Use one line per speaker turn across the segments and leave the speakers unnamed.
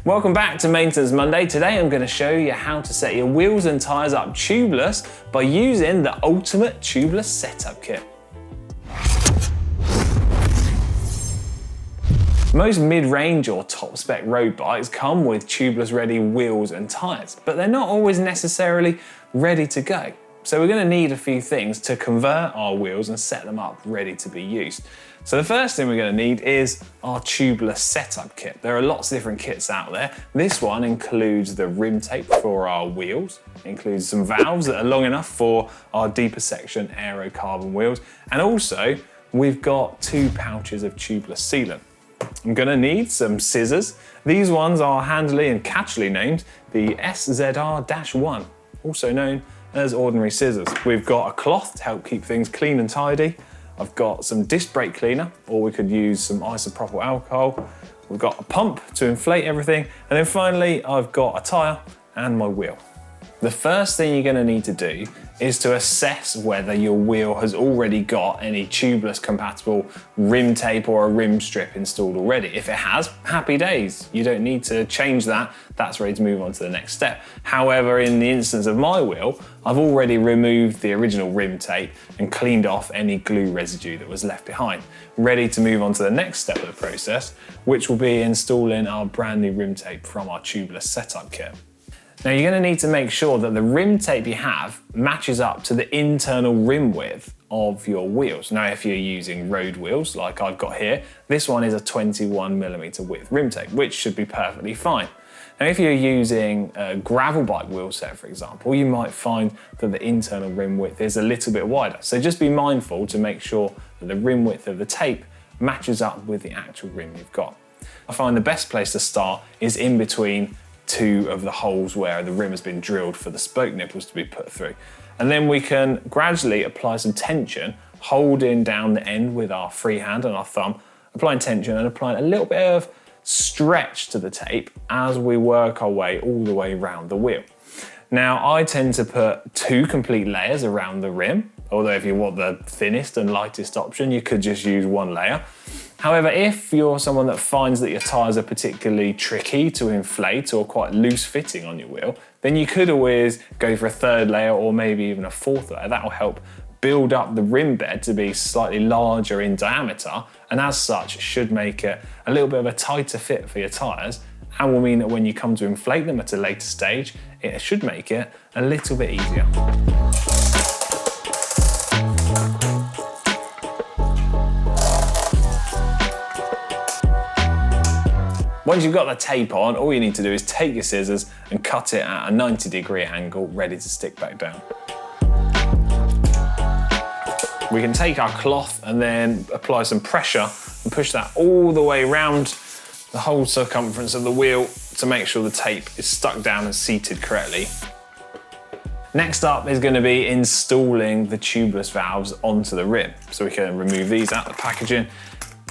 Welcome back to Maintenance Monday. Today I'm going to show you how to set your wheels and tyres up tubeless by using the ultimate Tubeless Setup Kit. Most mid-range or top-spec road bikes come with tubeless ready wheels and tyres, but they're not always necessarily ready to go. So we're going to need a few things to convert our wheels and set them up ready to be used. So the first thing we're going to need is our Tubeless Setup Kit. There are lots of different kits out there. This one includes the rim tape for our wheels, includes some valves that are long enough for our deeper section aero carbon wheels, and also we've got 2 pouches of tubeless sealant. I'm going to need some scissors. These ones are handily and catchily named the SZR-1, also known as ordinary scissors. We've got a cloth to help keep things clean and tidy. I've got some disc brake cleaner, or we could use some isopropyl alcohol. We've got a pump to inflate everything. And then finally, I've got a tyre and my wheel. The first thing you're going to need to do is to assess whether your wheel has already got any tubeless compatible rim tape or a rim strip installed already. If it has, happy days. You don't need to change that. That's ready to move on to the next step. However, in the instance of my wheel, I've already removed the original rim tape and cleaned off any glue residue that was left behind. Ready to move on to the next step of the process, which will be installing our brand new rim tape from our Tubeless Setup Kit. Now you're going to need to make sure that the rim tape you have matches up to the internal rim width of your wheels. Now if you're using road wheels like I've got here, this one is a 21mm width rim tape, which should be perfectly fine. Now if you're using a gravel bike wheel set, for example, you might find that the internal rim width is a little bit wider. So just be mindful to make sure that the rim width of the tape matches up with the actual rim you've got. I find the best place to start is in between 2 of the holes where the rim has been drilled for the spoke nipples to be put through. And then we can gradually apply some tension, holding down the end with our free hand and our thumb, applying tension and applying a little bit of stretch to the tape as we work our way all the way around the wheel. Now I tend to put 2 complete layers around the rim, although if you want the thinnest and lightest option, you could just use 1 layer. However, if you're someone that finds that your tyres are particularly tricky to inflate or quite loose fitting on your wheel, then you could always go for a 3rd layer or maybe even a 4th layer. That will help build up the rim bed to be slightly larger in diameter, and as such should make it a little bit of a tighter fit for your tyres, and will mean that when you come to inflate them at a later stage, it should make it a little bit easier. Once you've got the tape on, all you need to do is take your scissors and cut it at a 90-degree angle, ready to stick back down. We can take our cloth and then apply some pressure and push that all the way around the whole circumference of the wheel to make sure the tape is stuck down and seated correctly. Next up is going to be installing the tubeless valves onto the rim. So we can remove these out of the packaging.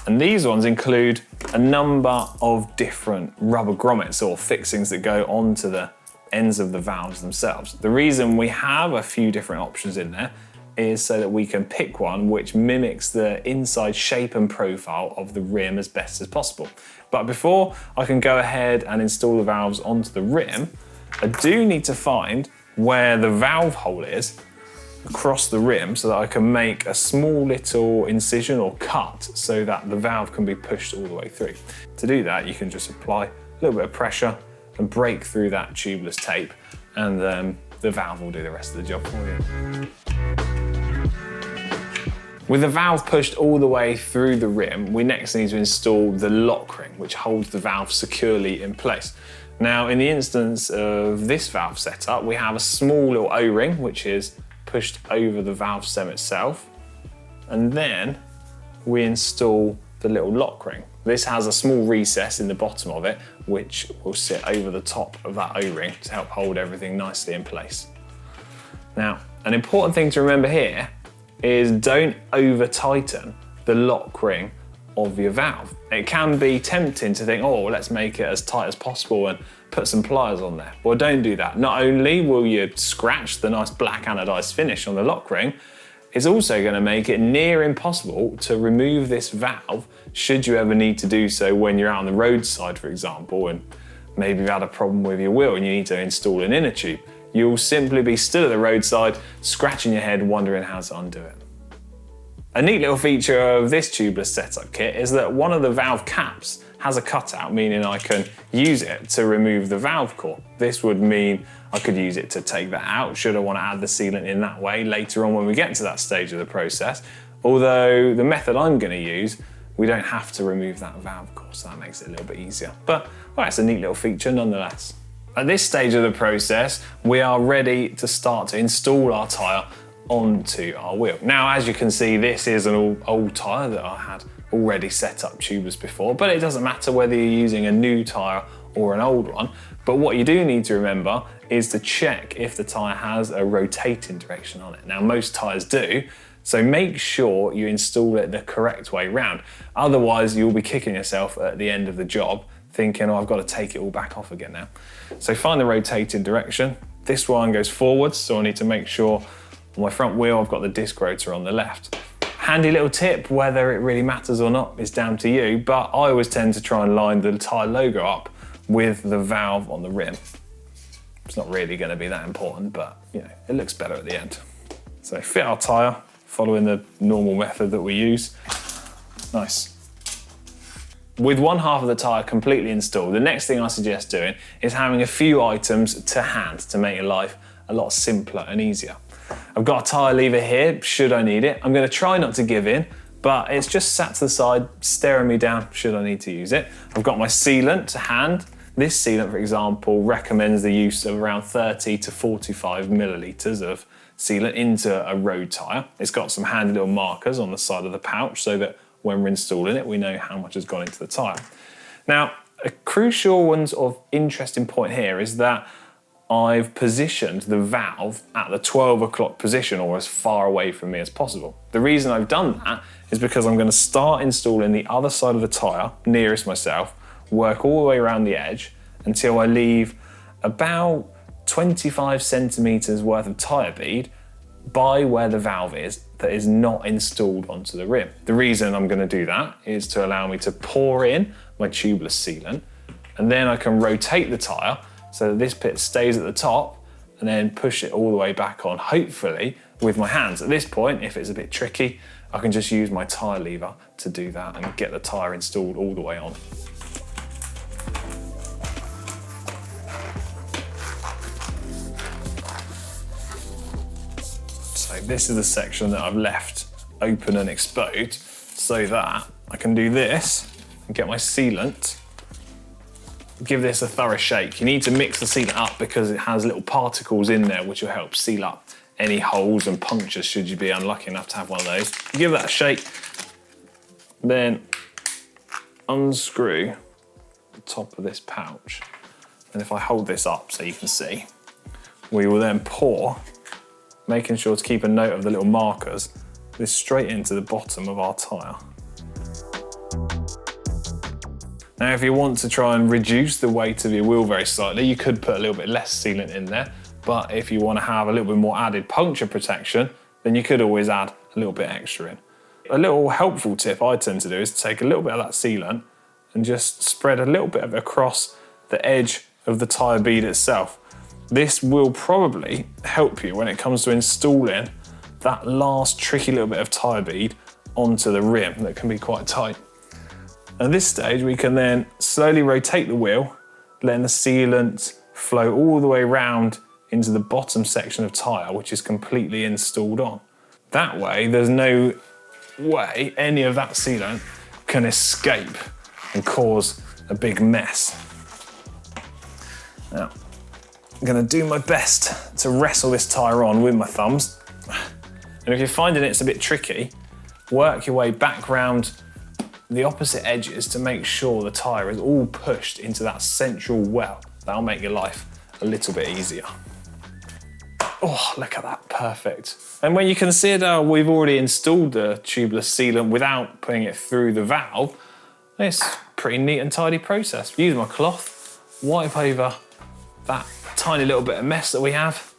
And these ones include a number of different rubber grommets or fixings that go onto the ends of the valves themselves. The reason we have a few different options in there is so that we can pick one which mimics the inside shape and profile of the rim as best as possible. But before I can go ahead and install the valves onto the rim, I do need to find where the valve hole is across the rim so that I can make a small little incision or cut so that the valve can be pushed all the way through. To do that, you can just apply a little bit of pressure and break through that tubeless tape, and the valve will do the rest of the job for you. With the valve pushed all the way through the rim, we next need to install the lock ring, which holds the valve securely in place. Now, in the instance of this valve setup, we have a small little O-ring, which is pushed over the valve stem itself, and then we install the little lock ring. This has a small recess in the bottom of it, which will sit over the top of that O-ring to help hold everything nicely in place. Now, an important thing to remember here is don't over tighten the lock ring of your valve. It can be tempting to think, oh, well, let's make it as tight as possible and put some pliers on there. Well, don't do that. Not only will you scratch the nice black anodized finish on the lock ring, it's also going to make it near impossible to remove this valve should you ever need to do so when you're out on the roadside, for example, and Maybe you've had a problem with your wheel and you need to install an inner tube. You'll simply be stood at the roadside, scratching your head, wondering how to undo it. A neat little feature of this tubeless setup kit is that one of the valve caps has a cutout, meaning I can use it to remove the valve core. This would mean I could use it to take that out should I want to add the sealant in that way later on when we get to that stage of the process. Although the method I'm going to use, we don't have to remove that valve core, so that makes it a little bit easier. But well, it's a neat little feature nonetheless. At this stage of the process, we are ready to start to install our tyre onto our wheel. Now, as you can see, this is an old tyre that I had already set up tubeless before, but it doesn't matter whether you're using a new tyre or an old one. But what you do need to remember is to check if the tyre has a rotating direction on it. Now, most tyres do, so make sure you install it the correct way round. Otherwise, you'll be kicking yourself at the end of the job thinking, oh, I've got to take it all back off again now. So find the rotating direction. This one goes forwards, so I need to make sure on my front wheel I've got the disc rotor on the left. Handy little tip, whether it really matters or not is down to you, but I always tend to try and line the tyre logo up with the valve on the rim. It's not really going to be that important, but you know, it looks better at the end. So fit our tyre, following the normal method that we use. Nice. With one half of the tyre completely installed, the next thing I suggest doing is having a few items to hand to make your life a lot simpler and easier. I've got a tyre lever here, should I need it. I'm going to try not to give in, but it's just sat to the side, staring me down, should I need to use it. I've got my sealant to hand. This sealant, for example, recommends the use of around 30 to 45 millilitres of sealant into a road tyre. It's got some handy little markers on the side of the pouch so that when we're installing it, we know how much has gone into the tyre. Now, a crucial and sort of interesting point here is that I've positioned the valve at the 12 o'clock position, or as far away from me as possible. The reason I've done that is because I'm going to start installing the other side of the tyre, nearest myself, work all the way around the edge until I leave about 25 centimetres worth of tyre bead by where the valve is that is not installed onto the rim. The reason I'm going to do that is to allow me to pour in my tubeless sealant, and then I can rotate the tyre so that this bit stays at the top and then push it all the way back on, hopefully with my hands. At this point, if it's a bit tricky, I can just use my tyre lever to do that and get the tyre installed all the way on. So this is the section that I've left open and exposed so that I can do this and get my sealant. Give this a thorough shake. You need to mix the sealant up because it has little particles in there which will help seal up any holes and punctures should you be unlucky enough to have one of those. Give that a shake, then unscrew the top of this pouch. And if I hold this up so you can see, we will then pour, making sure to keep a note of the little markers, this straight into the bottom of our tyre. Now, if you want to try and reduce the weight of your wheel very slightly, you could put a little bit less sealant in there, but if you want to have a little bit more added puncture protection, then you could always add a little bit extra in. A little helpful tip I tend to do is to take a little bit of that sealant and just spread a little bit of it across the edge of the tyre bead itself. This will probably help you when it comes to installing that last tricky little bit of tyre bead onto the rim that can be quite tight. At this stage, we can then slowly rotate the wheel, letting the sealant flow all the way around into the bottom section of tyre, which is completely installed on. That way, there's no way any of that sealant can escape and cause a big mess. Now, I'm gonna do my best to wrestle this tyre on with my thumbs. And if you're finding it's a bit tricky, work your way back round the opposite edges to make sure the tyre is all pushed into that central well. That'll make your life a little bit easier. Oh, look at that, perfect. And when you consider we've already installed the tubeless sealant without putting it through the valve, it's a pretty neat and tidy process. Use my cloth, wipe over that tiny little bit of mess that we have.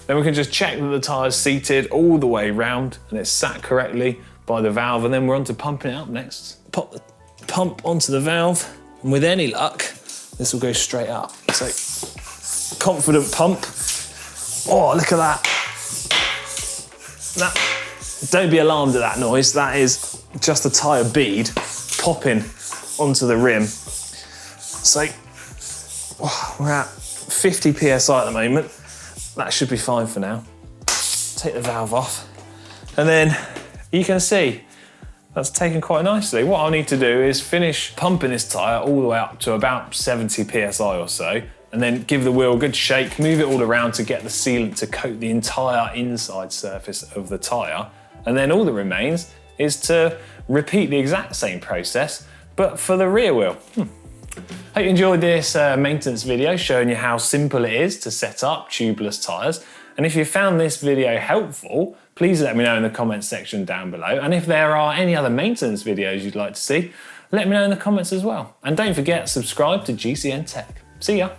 Then we can just check that the tyre's seated all the way round and it's sat correctly by the valve, and then we're on to pumping it up next. Pop the pump onto the valve, and with any luck, this will go straight up. So, confident pump. Oh, look at that. Don't be alarmed at that noise. That is just a tyre bead popping onto the rim. So, we're at 50 PSI at the moment. That should be fine for now. Take the valve off. And then you can see that's taken quite nicely. What I'll need to do is finish pumping this tyre all the way up to about 70 PSI or so, and then give the wheel a good shake, move it all around to get the sealant to coat the entire inside surface of the tyre. And then all that remains is to repeat the exact same process, but for the rear wheel. Hope you enjoyed this maintenance video showing you how simple it is to set up tubeless tyres. And if you found this video helpful, please let me know in the comments section down below. And if there are any other maintenance videos you'd like to see, let me know in the comments as well. And don't forget, subscribe to GCN Tech. See ya.